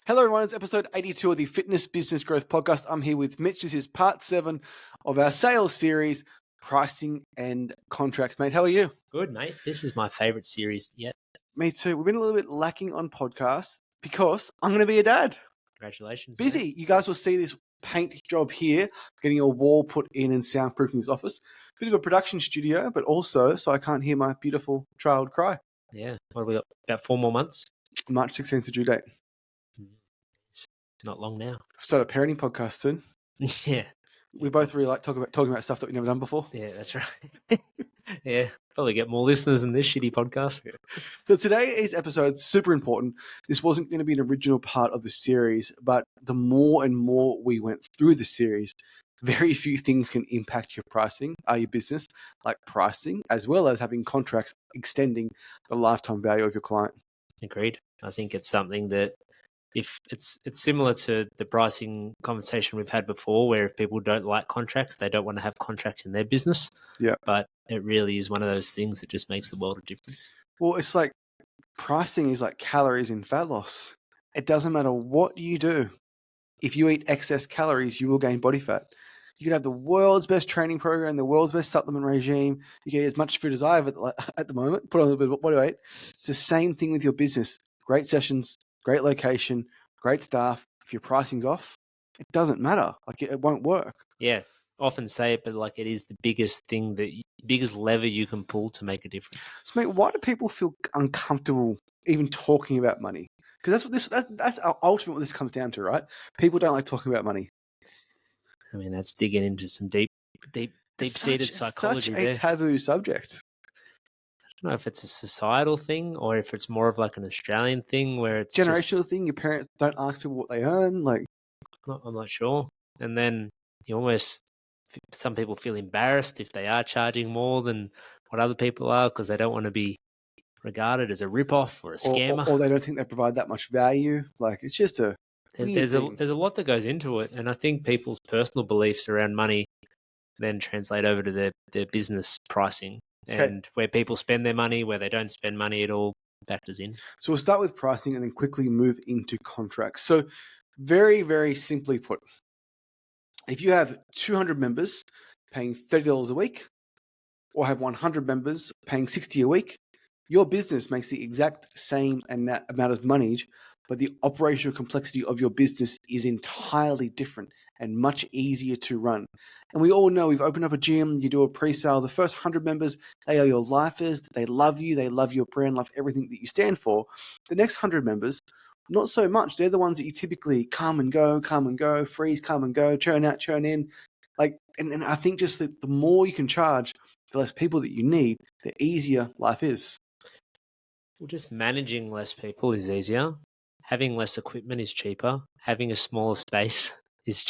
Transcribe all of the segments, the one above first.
Hello, everyone. It's episode 82 of the Fitness Business Growth Podcast. I'm here with Mitch. This is part 7 of our sales series, Pricing and Contracts. Mate, how are you? Good, mate. This is my favorite series yet. Me too. We've been a little bit lacking on podcasts because I'm going to be a dad. Congratulations, Busy. mate. You guys will see this paint job here, getting a wall put in and soundproofing this office. Bit of a production studio, but also so I can't hear my beautiful child cry. Yeah. What have we got? About 4 more months? March 16th is due date. It's not long now. Start a parenting podcast soon. Yeah. We both really like talking about stuff that we've never done before. Yeah, that's right. Yeah. Probably get more listeners than this shitty podcast. So today is episode super important. This wasn't going to be an original part of the series, but the more and more we went through the series, very few things can impact your pricing, your business, like pricing, as well as having contracts extending the lifetime value of your client. Agreed. I think it's something that if it's similar to the pricing conversation we've had before, where if people don't like contracts, they don't want to have contracts in their business. Yeah. But it really is one of those things that just makes the world of difference. Well, it's like pricing is like calories in fat loss. It doesn't matter what you do. If you eat excess calories, you will gain body fat. You could have the world's best training program, the world's best supplement regime. You can eat as much food as I have at the moment, put on a little bit of body weight. It's the same thing with your business. Great sessions, great location, great staff. If your pricing's off, it doesn't matter. Like it won't work. Yeah. Often say it, but like it is the biggest thing biggest lever you can pull to make a difference. So, mate, why do people feel uncomfortable even talking about money? Because that's ultimately what this comes down to, right? People don't like talking about money. I mean, that's digging into some deep-seated psychology there. Such a taboo subject. I don't know if it's a societal thing or if it's more of like an Australian thing where it's generational thing. Your parents don't ask people what they earn. Like, I'm not sure. And then some people feel embarrassed if they are charging more than what other people are because they don't want to be regarded as a rip-off or a scammer, or they don't think they provide that much value. Like, it's just there's a lot that goes into it, and I think people's personal beliefs around money then translate over to their business pricing, and where people spend their money, where they don't spend money, it all factors in. So we'll start with pricing and then quickly move into contracts. So very, very simply put, if you have 200 members paying $30 a week or have 100 members paying $60 a week, your business makes the exact same amount of money, but the operational complexity of your business is entirely different and much easier to run. And we all know we've opened up a gym, you do a pre-sale, the first 100 members, they are your lifers, they love you, they love your brand, love everything that you stand for. The next 100 members, not so much. They're the ones that you typically come and go, freeze, come and go, churn out, churn in. Like, and I think just that the more you can charge, the less people that you need, the easier life is. Well, just managing less people is easier. Having less equipment is cheaper. Having a smaller space is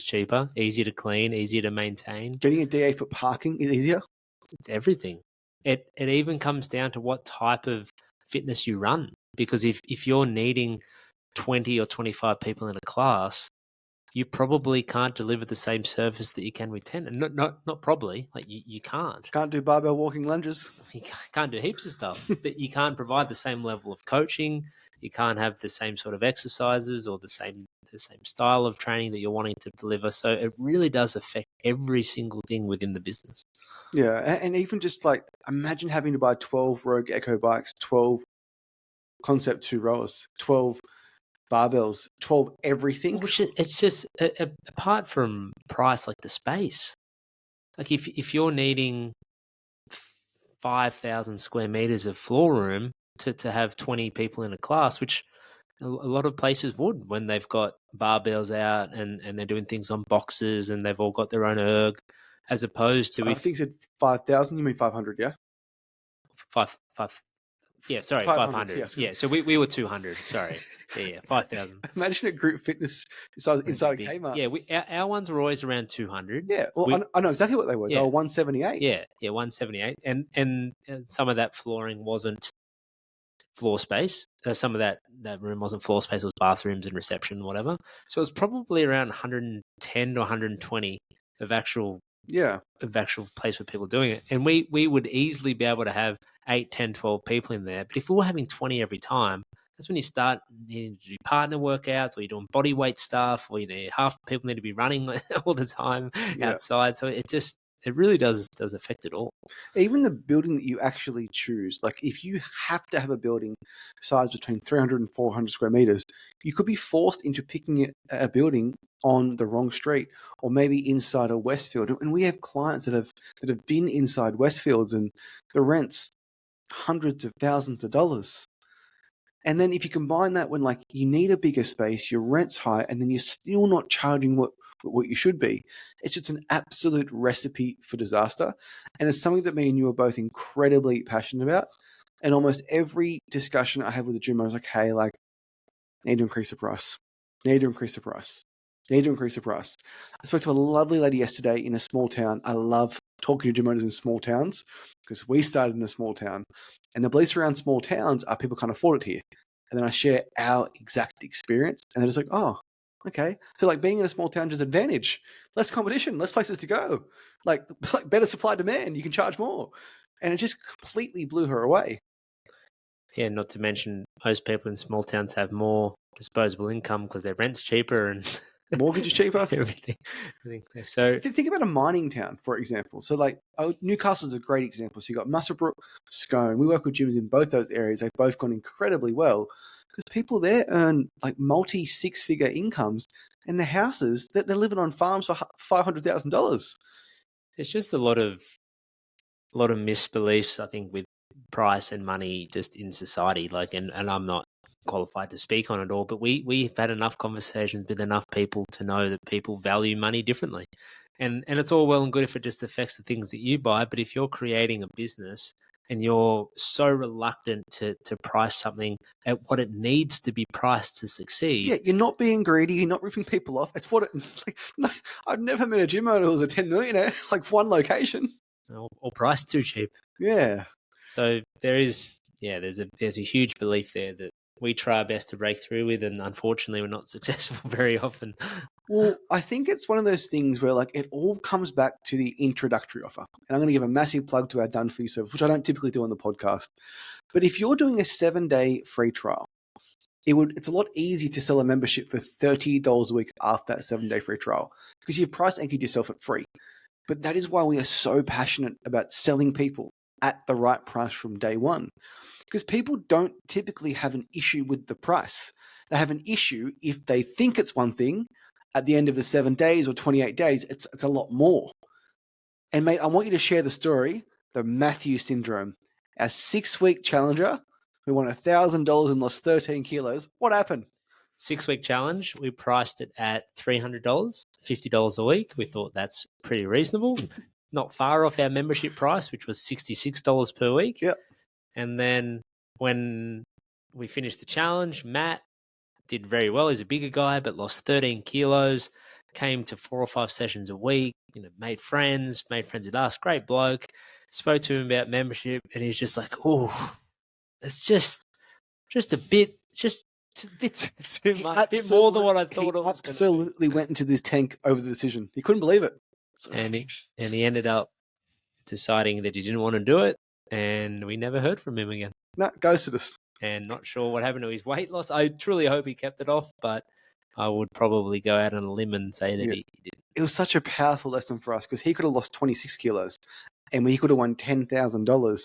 cheaper, easier to clean, easier to maintain. Getting a DA for parking is easier. It's everything. It even comes down to what type of fitness you run. Because if you're needing 20 or 25 people in a class, you probably can't deliver the same service that you can with 10. And not probably, like you can't. Can't do barbell walking lunges. You can't do heaps of stuff, but you can't provide the same level of coaching. You can't have the same sort of exercises or the same style of training that you're wanting to deliver. So it really does affect every single thing within the business. Yeah, and even just like imagine having to buy 12 Rogue Echo bikes, 12 Concept 2 rowers, 12 barbells, 12 everything. It's just apart from price, like the space. Like if you're needing 5,000 square meters of floor room to have 20 people in a class, which a lot of places would when they've got barbells out and they're doing things on boxes and they've all got their own erg, as opposed to I think you said 5,000. You mean 500? Yeah. 500. Yeah, sorry, 500. Yes. Yeah, so we were 200. Sorry, yeah, 5,000. Imagine a group fitness inside a Kmart. Yeah, our ones were always around 200. Yeah, well, I know exactly what they were. Yeah. They were 178. Yeah, 178, and some of that flooring wasn't floor space. Some of that room wasn't floor space. It was bathrooms and reception, whatever. So it was probably around 110 to 120 of actual place where people are doing it. And we would easily be able to have 8, 10, 12 people in there. But if we were having 20 every time, That's when you start needing to do partner workouts, or you're doing body weight stuff, or half the people need to be running all the time Yeah. outside. So it really does affect it all. Even the building that you actually choose, like if you have to have a building size between 300 and 400 square meters, you could be forced into picking a building on the wrong street, or maybe inside a Westfield. And we have clients that have been inside Westfields, and the rents hundreds of thousands of dollars. And then if you combine that when like you need a bigger space, your rent's high, and then you're still not charging what you should be, it's just an absolute recipe for disaster. And it's something that me and you are both incredibly passionate about. And almost every discussion I have with the gym, I was like, hey, like, need to increase the price. Need to increase the price. Need to increase the price. I spoke to a lovely lady yesterday in a small town. I love talking to gym owners in small towns because we started in a small town. And the beliefs around small towns are people can't afford it here. And then I share our exact experience. And they're just like, oh, okay. So like being in a small town is an advantage. Less competition, less places to go. Like better supply demand. You can charge more. And it just completely blew her away. Yeah, not to mention most people in small towns have more disposable income because their rent's cheaper and Mortgage is cheaper. everything. So Think about a mining town, for example. So like Newcastle's a great example. So you got Muswellbrook, Scone. We work with gyms in both those areas. They've both gone incredibly well because people there earn like multi six-figure incomes, and the houses that they're living on farms for $500,000. there's just a lot of misbeliefs, I think, with price and money just in society. Like, and I'm not qualified to speak on it all, but we've had enough conversations with enough people to know that people value money differently. And it's all well and good if it just affects the things that you buy, but if you're creating a business and you're so reluctant to price something at what it needs to be priced to succeed. Yeah, you're not being greedy. You're not ripping people off. It's what it. Like, no, I've never met a gym owner who was a 10 millionaire, like one location. Or priced too cheap. Yeah. So there's a huge belief there that we try our best to break through with, and unfortunately, we're not successful very often. Well, I think it's one of those things where like it all comes back to the introductory offer. And I'm going to give a massive plug to our Done For You service, which I don't typically do on the podcast. But if you're doing a 7-day free trial, it's a lot easier to sell a membership for $30 a week after that 7-day free trial because you've price anchored yourself at free. But that is why we are so passionate about selling people at the right price from day one. Because people don't typically have an issue with the price. They have an issue if they think it's one thing. At the end of the 7 days or 28 days, it's a lot more. And mate, I want you to share the story, the Matthew syndrome. Our 6-week challenger who won $1,000 and lost 13 kilos. What happened? 6-week challenge. We priced it at $300, $50 a week. We thought that's pretty reasonable. Not far off our membership price, which was $66 per week. Yep. And then when we finished the challenge, Matt did very well. He's a bigger guy, but lost 13 kilos, came to 4 or 5 sessions a week, made friends with us, great bloke. Spoke to him about membership, and he's just like, oh, it's just a bit too much, a bit more than what I thought it was. Absolutely went into this tank over the decision. He couldn't believe it. And he ended up deciding that he didn't want to do it, and we never heard from him again. No, ghosted us. And not sure what happened to his weight loss. I truly hope he kept it off, but I would probably go out on a limb and say that he didn't. It was such a powerful lesson for us because he could have lost 26 kilos and we could have won $10,000.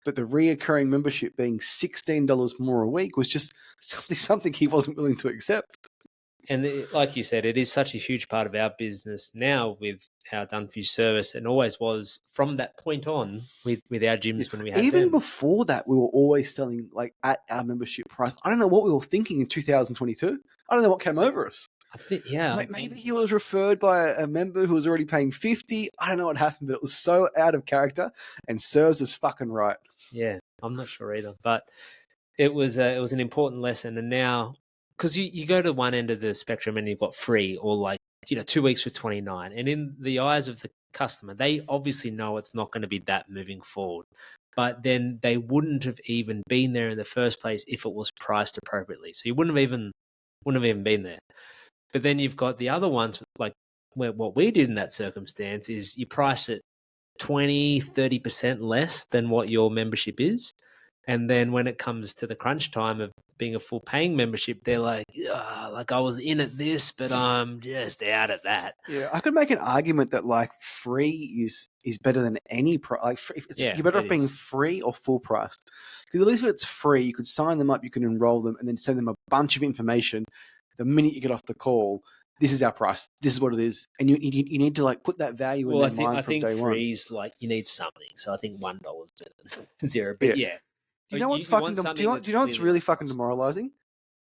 But the reoccurring membership being $16 more a week was just something he wasn't willing to accept. And like you said, it is such a huge part of our business now with our Done For You service, and always was from that point on with our gyms when we had Even them. before that, we were always selling like at our membership price. I don't know what we were thinking in 2022. I don't know what came over us. I think, yeah. Maybe he was referred by a member who was already paying $50. I don't know what happened, but it was so out of character and serves us fucking right. Yeah, I'm not sure either, but it was an important lesson. And now, because you go to one end of the spectrum and you've got free or like 2 weeks for $29, and in the eyes of the customer, they obviously know it's not going to be that moving forward. But then they wouldn't have even been there in the first place if it was priced appropriately. So you wouldn't have even been there. But then you've got the other ones, like what we did in that circumstance is you price it 20, 30% less than what your membership is. And then when it comes to the crunch time of being a full paying membership, they're like, like I was in at this, but I'm just out at that. Yeah, I could make an argument that like free is better than any price. Like you're better off being free or full priced. Because at least if it's free, you could sign them up, you can enroll them, and then send them a bunch of information. The minute you get off the call, this is our price. This is what it is, and you need to like put that value in their mind from day one. Free's like you need something, so I think $1 is better than zero. But yeah. Do you know what's fucking? Do you know what's really fucking demoralizing?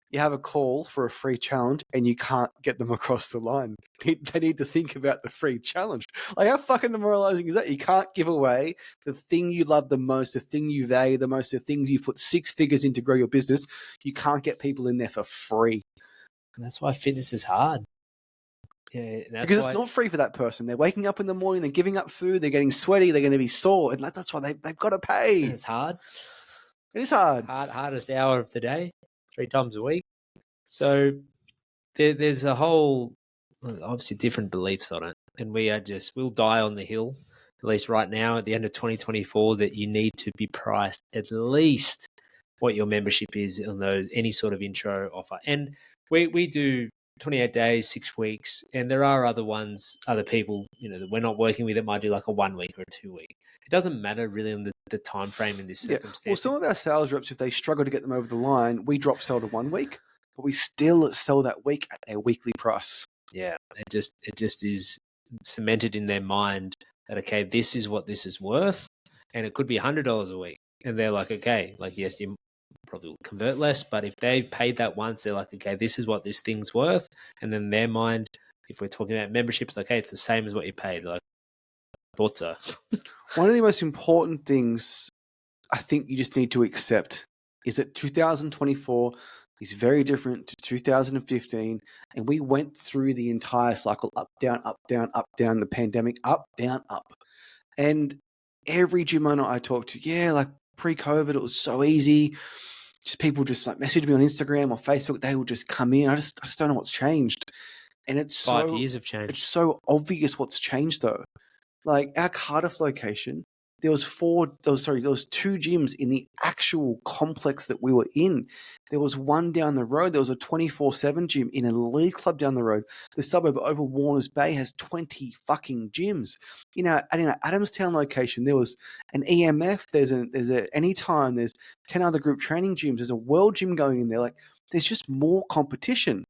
You have a call for a free challenge and you can't get them across the line. They need to think about the free challenge. Like, how fucking demoralizing is that? You can't give away the thing you love the most, the thing you value the most, the things you've put 6 figures in to grow your business. You can't get people in there for free. And that's why fitness is hard. Yeah, because it's not free for that person. They're waking up in the morning, they're giving up food, they're getting sweaty, they're going to be sore. And that's why they've got to pay. It's hard. It is hard. Hardest hour of the day, 3 times a week. So there's a whole, obviously, different beliefs on it. And we'll die on the hill, at least right now at the end of 2024, that you need to be priced at least what your membership is on any sort of intro offer. And we do 28 days, 6 weeks, and there are other people, that we're not working with that might do like a 1 week or a 2 week. It doesn't matter really on the time frame in this circumstance. Well, some of our sales reps, if they struggle to get them over the line, we drop sell to 1 week, but we still sell that week at their weekly price. Yeah, it just is cemented in their mind that, okay, this is what this is worth, and it could be $100 a week, and they're like, okay, like, yes, you probably will convert less, but if they've paid that once, they're like, okay, this is what this thing's worth, and then their mind, if we're talking about memberships, okay, it's the same as what you paid. Like, I thought so. One of the most important things I think you just need to accept is that 2024 is very different to 2015, and we went through the entire cycle, up, down, up, down, up, down, the pandemic, up, down, up. And every gym owner I talked to, like pre-COVID, it was so easy. Just people just like message me on Instagram or Facebook. They will just come in. I just don't know what's changed. And it's 5 years have changed. It's so obvious what's changed though. Like our Cardiff location, there was 2 gyms in the actual complex that we were in. There was one down the road. There was a 24/7 gym in a league club down the road. The suburb over Warners Bay has 20 fucking gyms. In our Adamstown location, there was an EMF. There's a Anytime. There's 10 other group training gyms. There's a world gym going in there. Like, there's just more competition.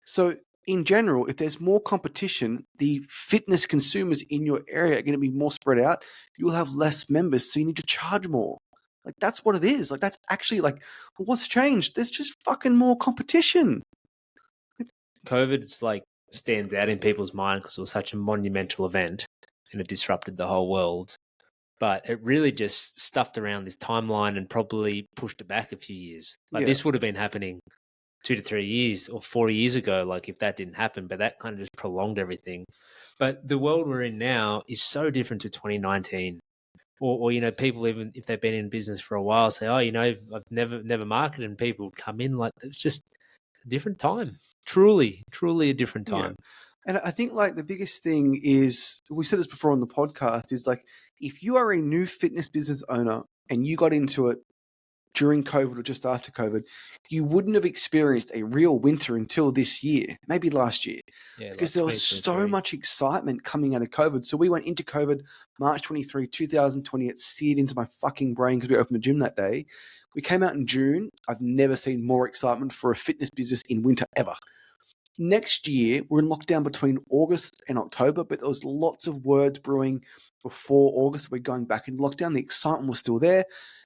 So in general, if there's more competition, the fitness consumers in your area are going to be more spread out. You'll have less members, so you need to charge more. Like, that's what it is. Like, that's actually like, what's changed? There's just fucking more competition. COVID stands out in people's mind because it was such a monumental event and it disrupted the whole world. But it really just stuffed around this timeline and probably pushed it back a few years. This would have been happening 2 to 3 years or 4 years ago, like, if that didn't happen, but that kind of just prolonged everything. But the world we're in now is so different to 2019. Or people, even if they've been in business for a while, say, oh, I've never marketed, and people would come in. Like, it's just a different time. Truly a different time. Yeah. And I think like the biggest thing is, we said this before on the podcast, is like, if you are a new fitness business owner and you got into it during COVID or just after COVID, you wouldn't have experienced a real winter until this year, maybe last year, because there was so much excitement coming out of COVID. So we went into COVID March 23, 2020. It seared into my fucking brain because we opened a gym that day. We came out in June. I've never seen more excitement for a fitness business in winter ever. Next year, we're in lockdown between August and October, but there was lots of words brewing before August. We're going back into lockdown. The excitement was still there.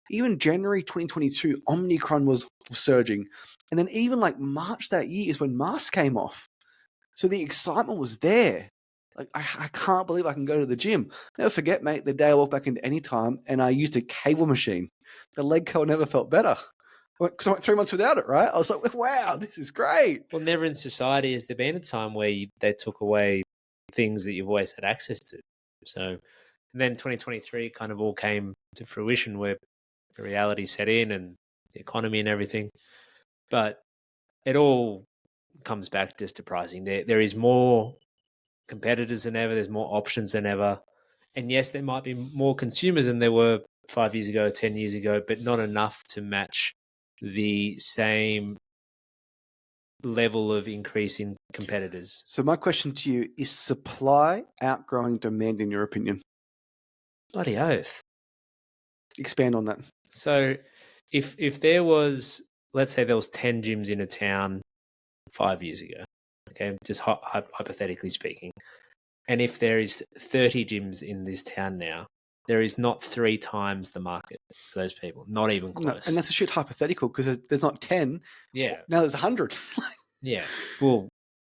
Even January 2022, Omicron was surging. And then even like March that year is when masks came off. So the excitement was there. Like, I can't believe I can go to the gym. Never forget, mate, the day I walked back into Anytime and I used a cable machine. The leg curl never felt better. Because I went 3 months without it, right? I was like, wow, this is great. Well, never in society has there been a time where they took away things that you've always had access to. So, and then 2023 kind of all came to fruition where the reality set in and the economy and everything. But it all comes back just to pricing. There is more competitors than ever. There's more options than ever. And yes, there might be more consumers than there were 5 years ago, 10 years ago, but not enough to match the same level of increase in competitors. So my question to you is: supply outgrowing demand, in your opinion? Bloody oath. Expand on that. So if there was, let's say there was 10 gyms in a town 5 years ago, okay, just hypothetically speaking, and if there is 30 gyms in this town now, there is not 3 times the market for those people, not even No, close. and that's a shit hypothetical because there's not 10. Yeah. Now there's 100. Yeah. Well,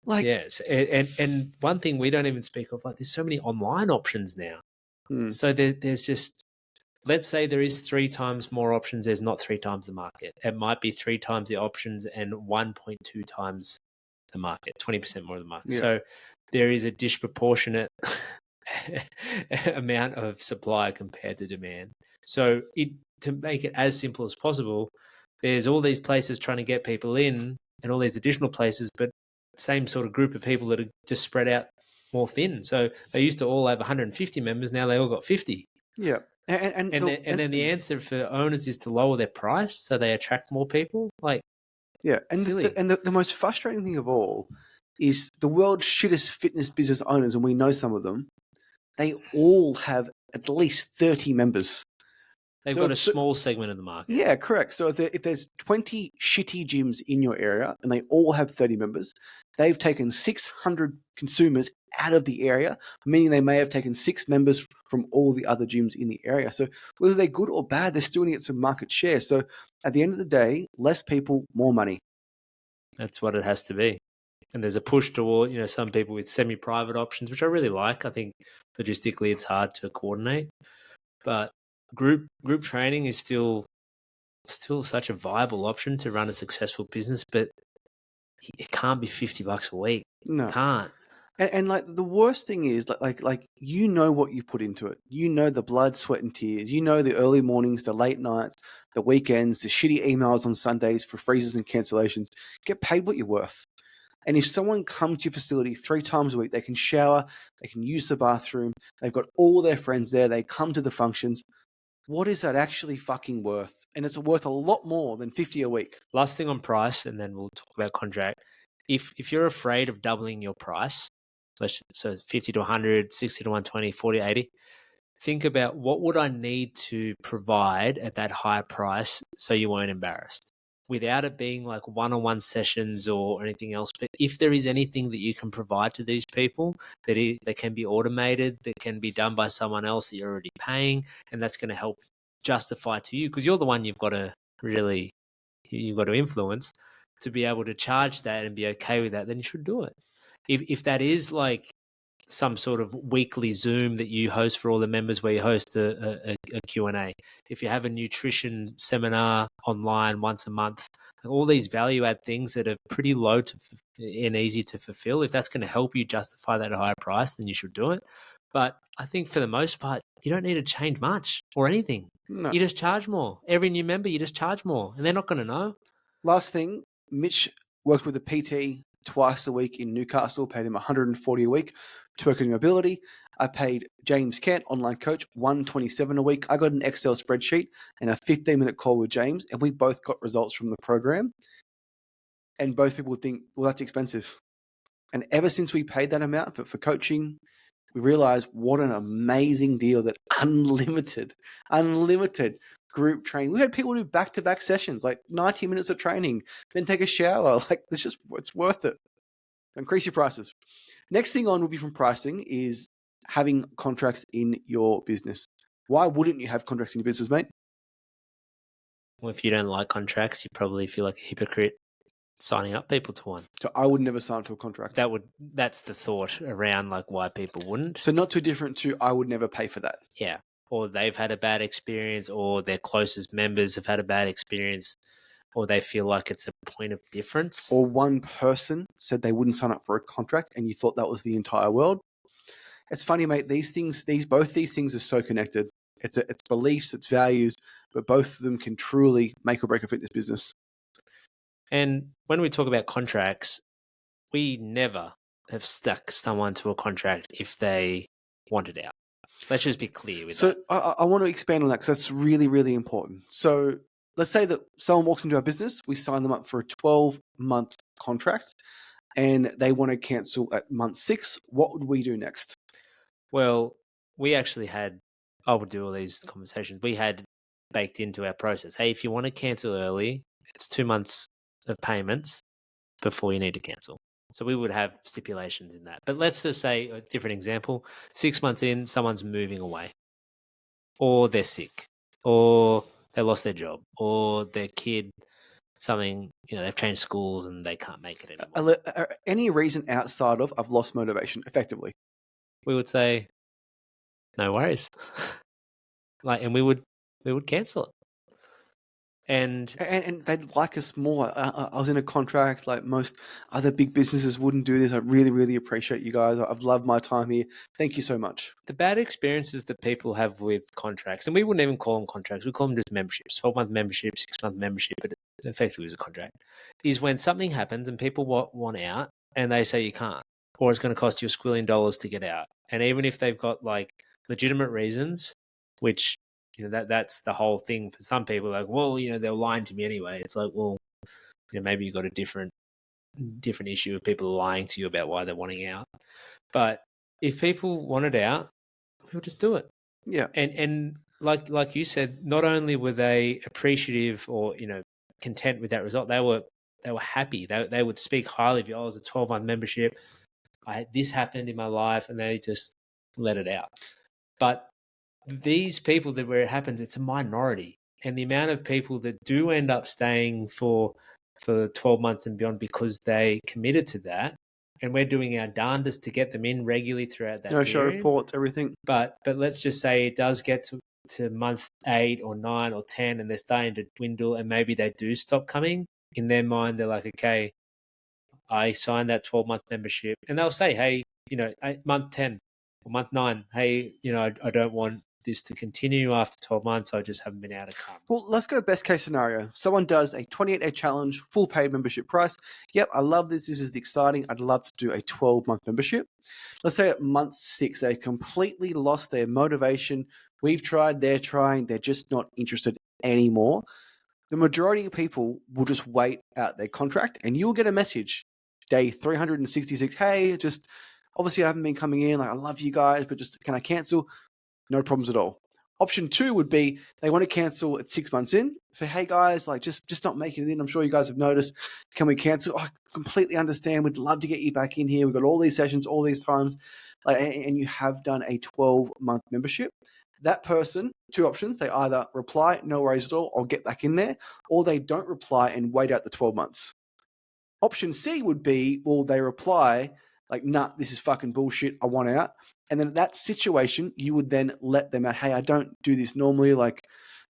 Like, yes. And one thing we don't even speak of, like, there's so many online options now. So there's just, let's say there is 3 times more options. There's not 3 times the market. It might be 3 times the options and 1.2 times the market, 20% more of the market. Yeah. So there is a disproportionate amount of supply compared to demand. So to make it as simple as possible, there's all these places trying to get people in and all these additional places, but same sort of group of people that are just spread out more thin. So they used to all have 150 members. Now they all got 50. Yeah. And then the answer for owners is to lower their price so they attract more people. Like, yeah. And silly. the most frustrating thing of all is the world's shittest fitness business owners, and we know some of them, they all have at least 30 members. They've got a small segment of the market. Yeah, correct. So if there's 20 shitty gyms in your area and they all have 30 members, they've taken 600 consumers out of the area, meaning they may have taken 6 members from all the other gyms in the area. So whether they're good or bad, they're still going to get some market share. So at the end of the day, less people, more money. That's what it has to be. And there's a push toward, some people with semi-private options, which I really like. I think logistically it's hard to coordinate, but group training is still such a viable option to run a successful business, but it can't be $50 a week. No. Can't. And like the worst thing is like you know what you put into it. You know the blood, sweat, and tears. You know the early mornings, the late nights, the weekends, the shitty emails on Sundays for freezes and cancellations. Get paid what you're worth. And if someone comes to your facility 3 times a week, they can shower, they can use the bathroom, they've got all their friends there, they come to the functions. What is that actually fucking worth? And it's worth a lot more than 50 a week. Last thing on price, and then we'll talk about contract. If you're afraid of doubling your price, so 50 to 100, 60 to 120, 40 to 80, think about what would I need to provide at that higher price so you weren't embarrassed, without it being like one-on-one sessions or anything else. But if there is anything that you can provide to these people that can be automated, that can be done by someone else that you're already paying, and that's going to help justify to you, because you're the one you've got to influence to be able to charge that and be okay with that, then you should do it. If that is like some sort of weekly Zoom that you host for all the members, where you host a Q&A, if you have a nutrition seminar online once a month, all these value add things that are pretty low and easy to fulfill, if that's going to help you justify that higher price, then you should do it. But I think for the most part, you don't need to change much or anything. No. You just charge more. Every new member, you just charge more, and they're not going to know. Last thing, Mitch worked with a PT twice a week in Newcastle, paid him 140 a week to work on mobility. I paid James Kent, online coach, 127 a week. I got an Excel spreadsheet and a 15-minute call with James, and we both got results from the program. And both people would think, well, that's expensive. And ever since we paid that amount for coaching, we realized what an amazing deal that unlimited group training. We had people do back-to-back sessions, like 90 minutes of training, then take a shower. Like, it's worth it. Increase your prices. Next thing on will be from pricing is having contracts in your business. Why wouldn't you have contracts in your business, mate? Well, if you don't like contracts, you probably feel like a hypocrite signing up people to one. So I would never sign to a contract. That's the thought around like why people wouldn't. So not too different to I would never pay for that. Yeah. Or they've had a bad experience, or their closest members have had a bad experience, or they feel like it's a point of difference. Or one person said they wouldn't sign up for a contract and you thought that was the entire world. It's funny, mate. Both these things are so connected. It's beliefs, it's values, but both of them can truly make or break a fitness business. And when we talk about contracts, we never have stuck someone to a contract if they wanted out. Let's just be clear with that. So I want to expand on that because that's really, really important. So let's say that someone walks into our business, we sign them up for a 12-month contract, and they want to cancel at month 6. What would we do next? Well, we actually had, I would do all these conversations. We had baked into our process. Hey, if you want to cancel early, it's 2 months of payments before you need to cancel. So we would have stipulations in that. But let's just say a different example. 6 months in, someone's moving away, or they're sick, or they lost their job, or their kid, something, they've changed schools and they can't make it anymore. Any reason outside of I've lost motivation, effectively? We would say, no worries. And we would cancel it. And And they'd like us more. I was in a contract, like most other big businesses wouldn't do this. I really, really appreciate you guys. I've loved my time here. Thank you so much. the bad experiences that people have with contracts, and we wouldn't even call them contracts, we call them just memberships, 12-month membership, 6-month membership, but it effectively is a contract, is when something happens and people want out and they say you can't, or it's going to cost you $1 squillion to get out. And even if they've got like legitimate reasons, which, that's the whole thing for some people, like, well, they're lying to me anyway. It's like, well, maybe you've got a different issue of people lying to you about why they're wanting out. But if people wanted out, we'll just do it. Yeah. And like you said, not only were they appreciative or content with that result, they were happy. They would speak highly of you. Oh, it was a 12-month membership. This happened in my life, and they just let it out. But these people that where it happens, it's a minority, and the amount of people that do end up staying for 12 months and beyond because they committed to that, and we're doing our darndest to get them in regularly throughout that Show period. reports, everything. But let's just say it does get to month 8 or 9 or 10, and they're starting to dwindle, and maybe they do stop coming. In their mind, they're like, okay, I signed that 12-month membership, and they'll say, hey, month 10 or month 9, hey, I don't want this to continue after 12 months. I just haven't been able to come. Well, let's go best case scenario. Someone does a 28-day challenge, full paid membership price. Yep, I love this. This is exciting. I'd love to do a 12-month membership. Let's say at month 6, they completely lost their motivation. We've tried, they're trying, they're just not interested anymore. The majority of people will just wait out their contract, and you'll get a message day 366. Hey, just obviously I haven't been coming in. Like, I love you guys, but just can I cancel? No problems at all. Option 2 would be they want to cancel at 6 months in. Say, hey guys, like just not making it in. I'm sure you guys have noticed. Can we cancel? Oh, I completely understand. We'd love to get you back in here. We've got all these sessions, all these times, and you have done a 12-month membership. That person, 2 options. They either reply, no worries at all, or get back in there, or they don't reply and wait out the 12 months. Option C would be, well, they reply like, nah, this is fucking bullshit. I want out. And then in that situation, you would then let them out. Hey, I don't do this normally,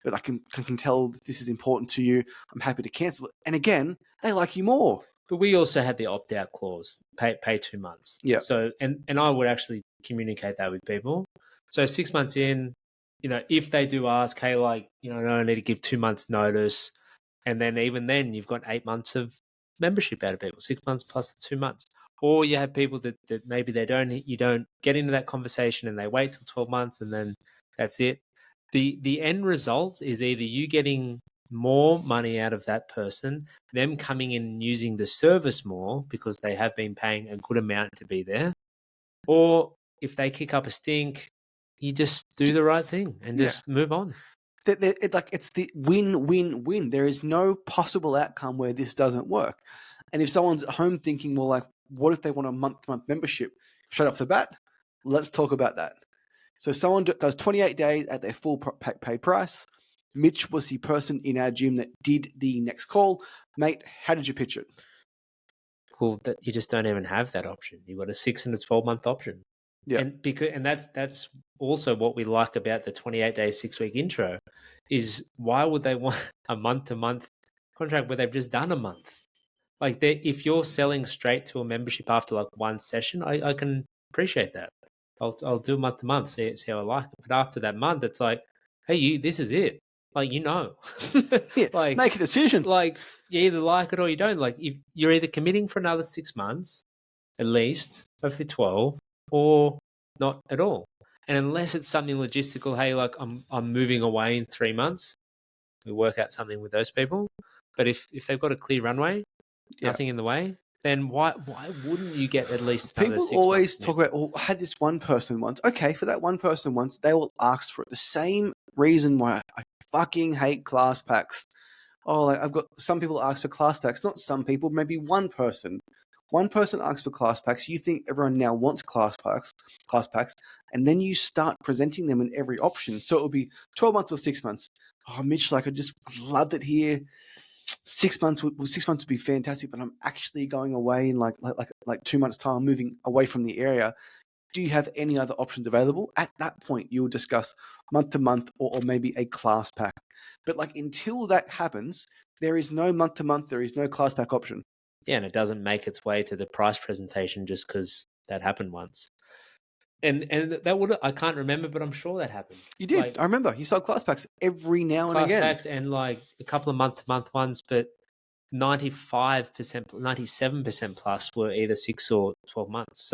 but I can tell this is important to you. I'm happy to cancel it. And again, they like you more. But we also had the opt-out clause, pay 2 months. Yeah. So, and I would actually communicate that with people. So 6 months in, if they do ask, hey, like, I need to give 2 months notice. And then even then you've got 8 months of membership out of people, 6 months plus the 2 months. Or you have people that maybe you don't get into that conversation and they wait till 12 months and then that's it. The end result is either you getting more money out of that person, them coming in and using the service more because they have been paying a good amount to be there, or if they kick up a stink, you just do the right thing and just move on. It's the win-win-win. There is no possible outcome where this doesn't work. And if someone's at home thinking, well, like, what if they want a month-to-month membership? Straight off the bat, let's talk about that. So someone does 28 days at their full pay price. Mitch was the person in our gym that did the next call. Mate, how did you pitch it? Well, that you just don't even have that option. You've got a 6 and a 12-month option. Yeah. And that's also what we like about the 28-day 6-week intro is why would they want a month-to-month contract where they've just done a month? Like if you're selling straight to a membership after like one session, I can appreciate that. I'll do month to month, see how I like it. But after that month, it's like, hey, this is it. Like Yeah, like make a decision. Like you either like it or you don't. Like if you're either committing for another 6 months, at least, hopefully 12, or not at all. And unless it's something logistical, hey, like I'm moving away in 3 months, we work out something with those people. But if they've got a clear runway, Yeah. nothing in the way, then why wouldn't you get at least another People 6 months always talk commitment? about, I had this one person once. Okay, for that one person once, they will ask for it. The same reason why I fucking hate class packs. Oh, like I've got some people ask for class packs, not some people, maybe one person. One person asks for class packs. You think everyone now wants class packs, and then you start presenting them in every option. So it will be 12 months or 6 months. Oh, Mitch, like I just loved it here. 6 months would be fantastic, but I'm actually going away in like 2 months time, moving away from the area. Do you have any other options available? At that point, you'll discuss month to month or maybe a class pack. But like until that happens, there is no month to month, there is no class pack option. Yeah, and it doesn't make its way to the price presentation just because that happened once. And that would, I can't remember, but I'm sure that happened. You did. Like I remember. You sold class packs every now and class again. packs and like a couple of month to month ones, but 95%, 97% plus were either 6 or 12 months.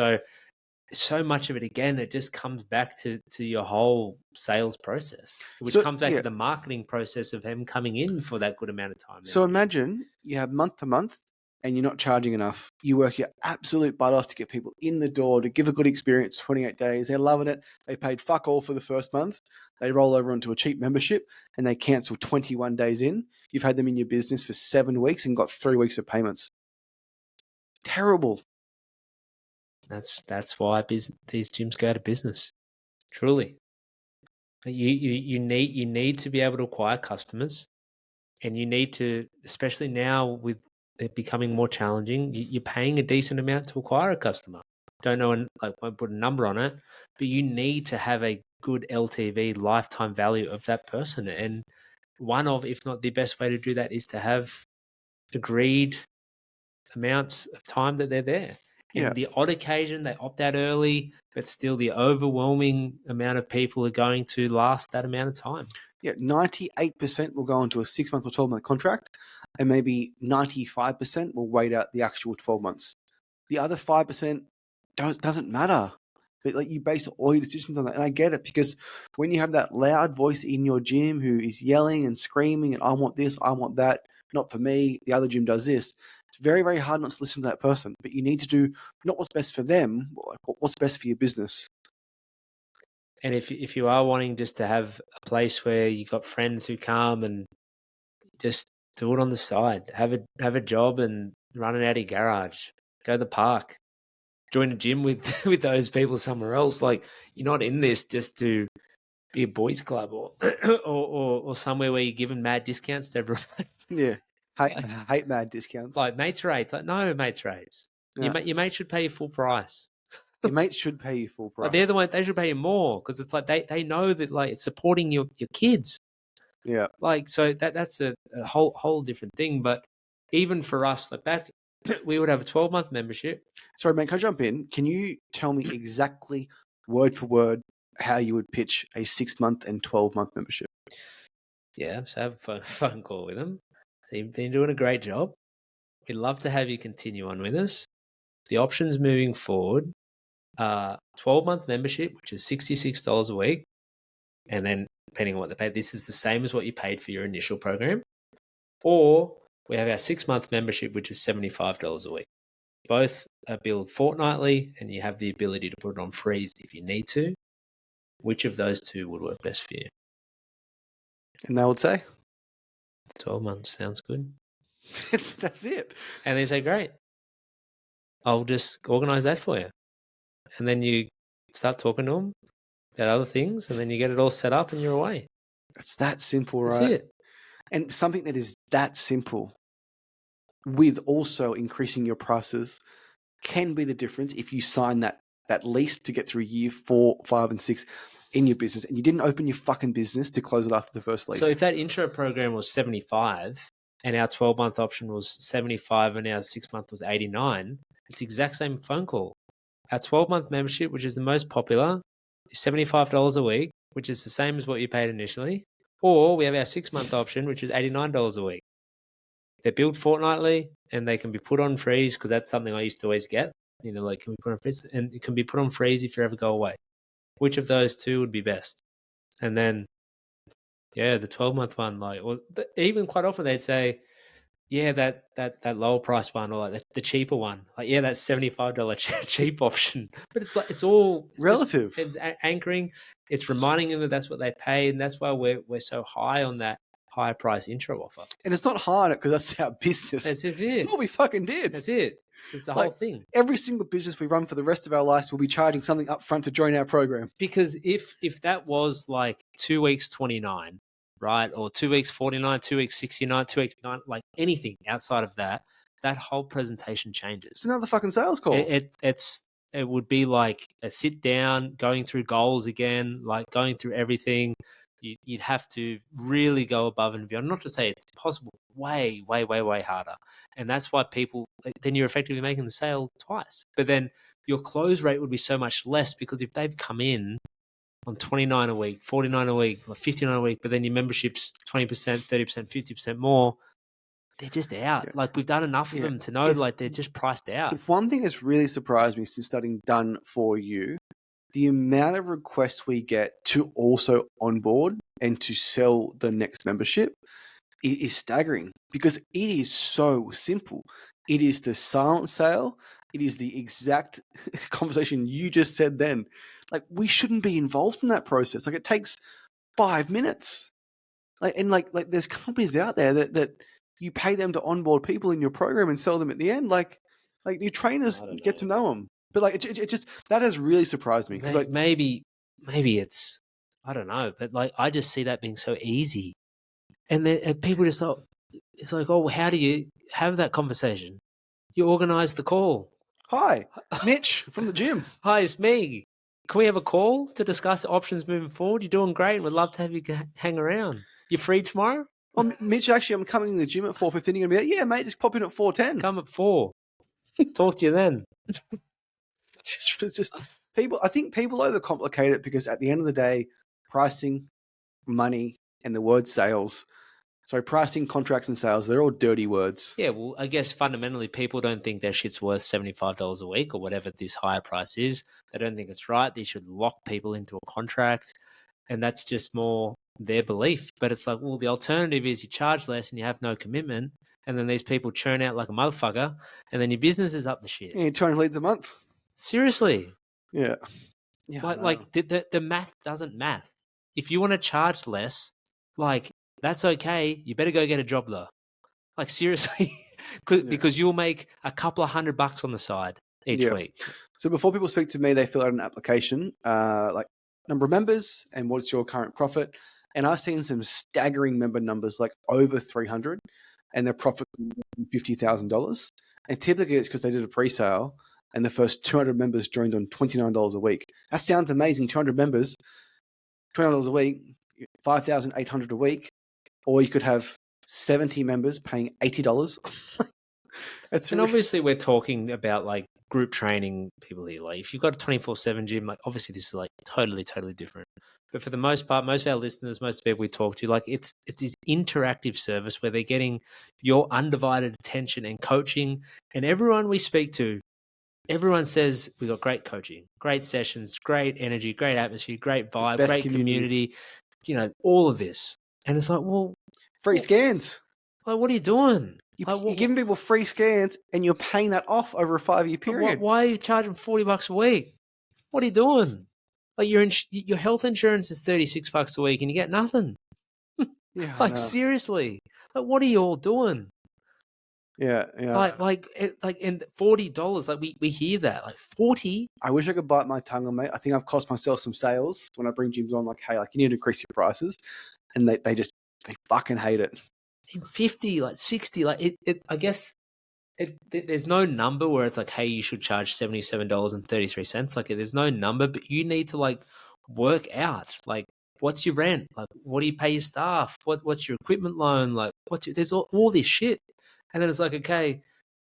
So much of it, again, it just comes back to your whole sales process, which So comes back yeah. to the marketing process of him coming in for that good amount of time. So imagine you have month to month and you're not charging enough. You work your absolute butt off to get people in the door, to give a good experience, 28 days. They're loving it. They paid fuck all for the first month. They roll over onto a cheap membership and they cancel 21 days in. You've had them in your business for 7 weeks and got 3 weeks of payments. Terrible. That's why these gyms go out of business. Truly, you need to be able to acquire customers, and you need to, especially now with it becoming more challenging. You're paying a decent amount to acquire a customer. Don't know, won't put a number on it, but you need to have a good LTV, lifetime value of that person. And one of, if not the best way to do that, is to have agreed amounts of time that they're there. Yeah. And the odd occasion they opt out early, but still the overwhelming amount of people are going to last that amount of time. Yeah, 98% will go into a 6 month or 12 month contract, and maybe 95% will wait out the actual 12 months. The other 5% doesn't matter. But like you base all your decisions on that. And I get it, because when you have that loud voice in your gym who is yelling and screaming and I want this, I want that, not for me, the other gym does this. It's very, very hard not to listen to that person. But you need to do not what's best for them, but what's best for your business. And if you are wanting just to have a place where you got friends who come and just do it on the side, have a job and run it out of your garage, go to the park, join a gym with with those people somewhere else. Like, you're not in this just to be a boys club or or somewhere where you're giving mad discounts to everyone. Yeah. Hate mad discounts. Like mates rates. Like, no mates rates. Yeah. Your mate should pay you full price. Your mates should pay you full price. Like, they're the one, they should pay you more, because it's like they know that, like, it's supporting your kids. Yeah. Like, so that's a whole different thing. But even for us, like back, we would have a 12-month membership. Sorry, man, can I jump in? Can you tell me exactly, word for word, how you would pitch a 6 month and 12 month membership? Yeah, so have a phone call with them. So you've been doing a great job. We'd love to have you continue on with us. The options moving forward are 12-month membership, which is $66 a week. And then depending on what they pay, this is the same as what you paid for your initial program. Or we have our 6-month membership, which is $75 a week. Both are billed fortnightly, and you have the ability to put it on freeze if you need to. Which of those two would work best for you? And they would say, 12 months sounds good. that's it. And they say, great, I'll just organize that for you. And then you start talking to them about other things, and then you get it all set up and you're away. It's that simple, That's right? it. And something that is that simple, with also increasing your prices, can be the difference if you sign that lease to get through year 4, 5, and 6 in your business, and you didn't open your fucking business to close it after the first lease. So if that intro program was 75 and our 12-month option was 75 and our 6-month was 89, it's the exact same phone call. Our 12-month membership, which is the most popular, is $75 a week, which is the same as what you paid initially. Or we have our 6-month option, which is $89 a week. They're billed fortnightly, and they can be put on freeze, because that's something I used to always get. You know, like, can we put on freeze? And it can be put on freeze if you ever go away. Which of those two would be best? And then Yeah, the 12-month one, like, or even quite often they'd say, yeah, that lower price one, or like the cheaper one, like, yeah, that $75 cheap option. But it's like it's just Relative. it's anchoring. It's reminding them that that's what they paid, and that's why we're so high on that higher price intro offer. And it's not hard because that's our business. That's just It's it. what we fucking did. That's it. It's the whole Like thing. every single business we run for the rest of our lives will be charging something up front to join our program. Because if that was like 2 weeks 29, right, or 2 weeks 49, 2 weeks 69, 2 weeks 9, like anything outside of that, that whole presentation changes. It's another fucking sales call. It would be like a sit down, going through goals again, like going through everything. You'd have to really go above and beyond. Not to say it's possible, way, way, way, way harder. And that's why people, then you're effectively making the sale twice. But then your close rate would be so much less, because if they've come in on 29 a week, 49 a week, or 59 a week, but then your membership's 20%, 30%, 50% more, they're just out. Yeah. Like, we've done enough of them to know, like, they're just priced out. If one thing has really surprised me since starting Done For You, the amount of requests we get to also onboard and to sell the next membership is staggering, because it is so simple. It is the silent sale. It is the exact conversation you just said then. Like, we shouldn't be involved in that process. Like, it takes 5 minutes. Like there's companies out there that you pay them to onboard people in your program and sell them at the end. Like your trainers get to know them. But like it just, that has really surprised me, because like maybe it's, I don't know, but like, I just see that being so easy, and then and people just thought, it's like, oh, how do you have that conversation? You organize the call. hi, Mitch from the gym. Hi, it's me. Can we have a call to discuss options moving forward? You're doing great, and we'd love to have you hang around. You free tomorrow? Oh, Mitch, actually, I'm coming to the gym at 4:15. You're gonna be like, yeah, mate, just pop in at 4:10. Come at 4. Talk to you then. It's just people. I think people overcomplicate it, because at the end of the day, pricing, money, and the word sales. So pricing, contracts, and sales, they're all dirty words. Yeah, well, I guess fundamentally people don't think their shit's worth $75 a week or whatever this higher price is. They don't think it's right. They should lock people into a contract. And that's just more their belief. But it's like, well, the alternative is you charge less and you have no commitment. And then these people churn out like a motherfucker. And then your business is up the shit. Yeah, 200 leads a month. Seriously. Yeah. Like the math doesn't math. If you want to charge less, like, that's okay. You better go get a job though. Like, seriously, because you'll make a couple of $100 on the side each week. So before people speak to me, they fill out an application, like number of members and what's your current profit. And I've seen some staggering member numbers, like over 300, and their profit $50,000. And typically it's because they did a pre-sale and the first 200 members joined on $29 a week. That sounds amazing. 200 members, $29 a week, 5,800 a week. Or you could have 70 members paying $80. And obviously we're talking about like group training people here. Like, if you've got a 24/7 gym, like, obviously this is like totally, totally different. But for the most part, most of our listeners, most people we talk to, like, it's this interactive service where they're getting your undivided attention and coaching. And everyone we speak to, everyone says we got great coaching, great sessions, great energy, great atmosphere, great vibe, best great community, all of this. And it's like, well, free scans. like, what are you doing? You're giving people free scans and you're paying that off over a 5-year period. Why are you charging $40 a week? What are you doing? Like, your health insurance is $36 a week and you get nothing. Yeah, like, seriously, like, what are you all doing? Yeah. Like, and $40. Like, we hear that, like, 40. I wish I could bite my tongue on, mate. I think I've cost myself some sales when I bring gyms on. Like, hey, like, you need to increase your prices, and they fucking hate it. 50, like 60, like it. I guess there's no number where it's like, hey, you should charge $77.33. Like, there's no number, but you need to like work out, like, what's your rent, like, what do you pay your staff, what's your equipment loan, like, there's all this shit, and then it's like, okay,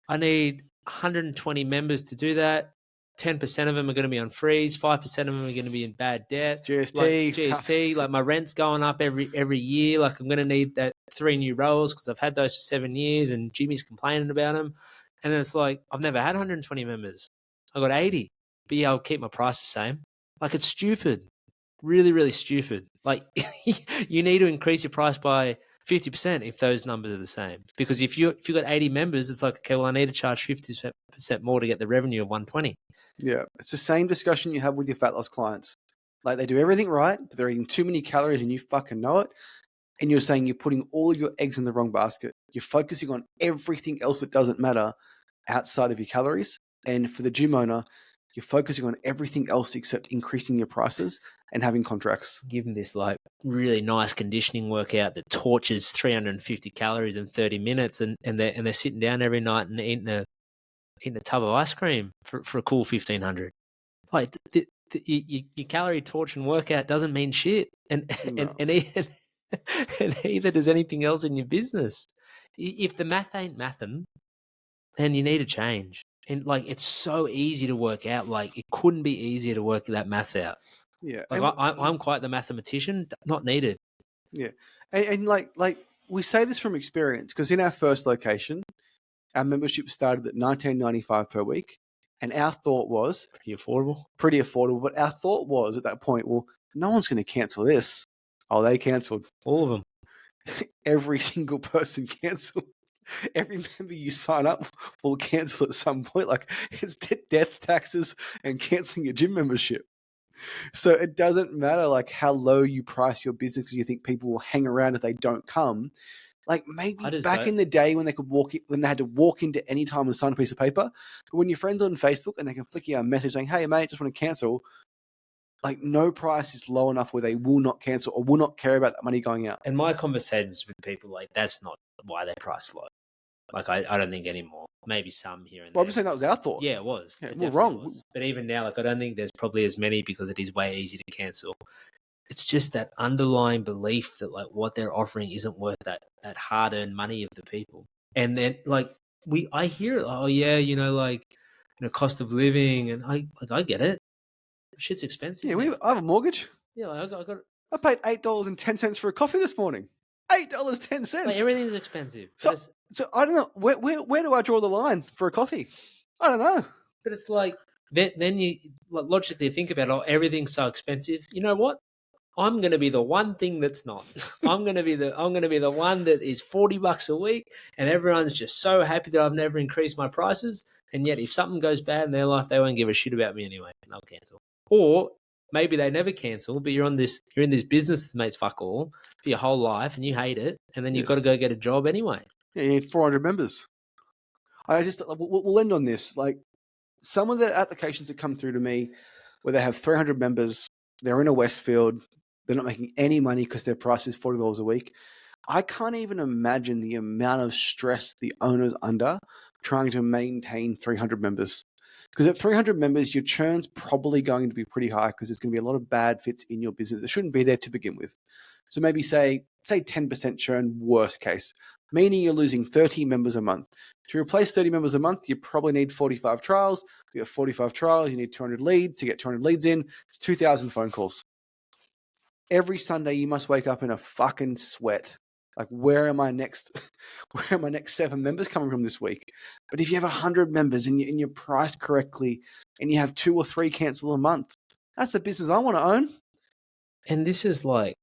I need 120 members to do that. 10% of them are going to be on freeze. 5% of them are going to be in bad debt. GST, like, my rent's going up every year. Like, I'm going to need that 3 new roles because I've had those for 7 years, and Jimmy's complaining about them. And then it's like, I've never had 120 members. I got 80, but yeah, I'll keep my price the same. Like, it's stupid. really, really stupid. Like you need to increase your price by 50% if those numbers are the same. Because if you got 80 members, it's like, okay, well, I need to charge 50% more to get the revenue of 120. Yeah, it's the same discussion you have with your fat loss clients. Like they do everything right, but they're eating too many calories and you fucking know it. And you're saying you're putting all your eggs in the wrong basket. You're focusing on everything else that doesn't matter outside of your calories. And for the gym owner, you're focusing on everything else except increasing your prices and having contracts. Give them this like really nice conditioning workout that torches 350 calories in 30 minutes, and they're sitting down every night and eating a tub of ice cream for a cool 1,500. Like your calorie torching workout doesn't mean shit, and No. and neither does anything else in your business. If the math ain't mathing, then you need to change. And like, it's so easy to work out. Like, it couldn't be easier to work that maths out. Yeah. Like, I'm quite the mathematician, not needed. Yeah. And like we say this from experience because in our first location, our membership started at $19.95 per week. And our thought was Pretty affordable. pretty affordable. But our thought was at that point, well, no one's going to cancel this. Oh, they canceled. All of them. Every single person canceled. Every member you sign up will cancel at some point. Like it's death, taxes, and canceling your gym membership. So it doesn't matter like how low you price your business because you think people will hang around if they don't come. Like maybe back in the day when they could when they had to walk into any time and sign a piece of paper. But when your friends on Facebook and they can flick you a message saying, "Hey mate, just want to cancel," like no price is low enough where they will not cancel or will not care about that money going out. And my conversations with people, like, that's not why they price low. Like, I don't think anymore. Maybe some here and Well, there. I'm just saying that was our thought. Yeah, it was. Yeah, It we're definitely wrong. was. But even now, like, I don't think there's probably as many because it is way easier to cancel. It's just that underlying belief that like what they're offering isn't worth that hard-earned money of the people. And then like I hear it, oh yeah, like cost of living, and I get it. Shit's expensive. Yeah, now. I have a mortgage. Yeah, like I got I paid $8.10 for a coffee this morning. $8.10. like everything's expensive. So I don't know where do I draw the line for a coffee? I don't know. But it's like then you like, logically think about it. Oh, everything's so expensive. You know what? I'm going to be the one thing that's not. I'm going to be the one that is $40 a week, and everyone's just so happy that I've never increased my prices. And yet, if something goes bad in their life, they won't give a shit about me anyway, and I'll cancel. Or maybe they never cancel, but you're in this business that makes fuck all for your whole life, and you hate it, and then you've got to go get a job anyway. Yeah, you need 400 members. We'll end on this. Like some of the applications that come through to me where they have 300 members, they're in a Westfield, they're not making any money because their price is $40 a week. I can't even imagine the amount of stress the owner's under trying to maintain 300 members. Because at 300 members, your churn's probably going to be pretty high because there's going to be a lot of bad fits in your business that shouldn't be there to begin with. So maybe say 10% churn, worst case, meaning you're losing 30 members a month. To replace 30 members a month, you probably need 45 trials. You have 45 trials, you need 200 leads. To get 200 leads in, it's 2,000 phone calls. Every Sunday, you must wake up in a fucking sweat. Like, where are my next 7 members coming from this week? But if you have 100 members and you're priced correctly and you have 2 or 3 cancel a month, that's the business I want to own. And this is like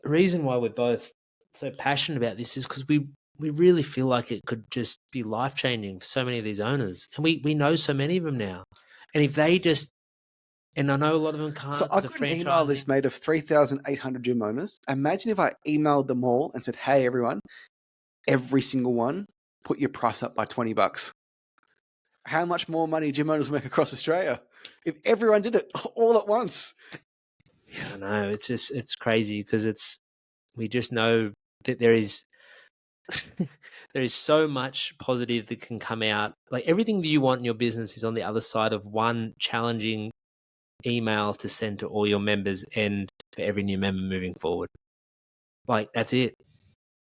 the reason why we're both so passionate about this is because we really feel like it could just be life-changing for so many of these owners. And we know so many of them now. And if they just, and I know a lot of them can't. So I've got an email list made of 3,800 gym owners. Imagine if I emailed them all and said, hey, everyone, every single one, put your price up by $20. How much more money gym owners make across Australia if everyone did it all at once? Yeah, I know. It's crazy because we just know that there is there is so much positive that can come out. Like everything that you want in your business is on the other side of one challenging email to send to all your members and for every new member moving forward. Like that's it.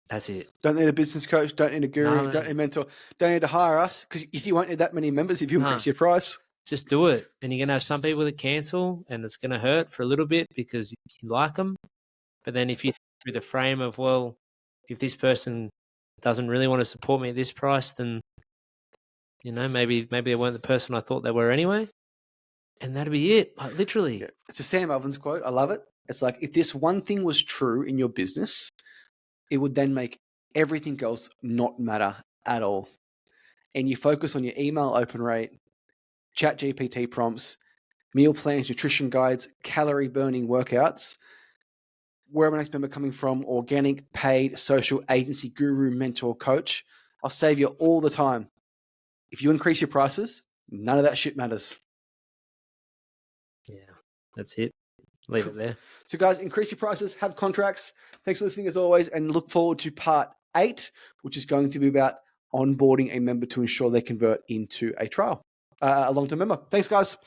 That's it. Don't need a business coach. Don't need a guru. Don't need a mentor. Don't need to hire us because you won't need that many members if you increase your price. Just do it. And you're going to have some people that cancel and it's going to hurt for a little bit because you like them. But then if you through the frame of, well, if this person doesn't really want to support me at this price, then maybe they weren't the person I thought they were anyway. And that'd be it. Like, literally. Yeah. It's a Sam Ovens quote. I love it. It's like, if this one thing was true in your business, it would then make everything else not matter at all. And you focus on your email open rate, chat GPT prompts, meal plans, nutrition guides, calorie burning workouts. Where am I next member coming from? Organic, paid, social, agency, guru, mentor, coach. I'll save you all the time. If you increase your prices, none of that shit matters. Yeah, that's it. Leave it there. So, guys, increase your prices, have contracts. Thanks for listening as always, and look forward to part 8, which is going to be about onboarding a member to ensure they convert into a trial, a long-term member. Thanks, guys.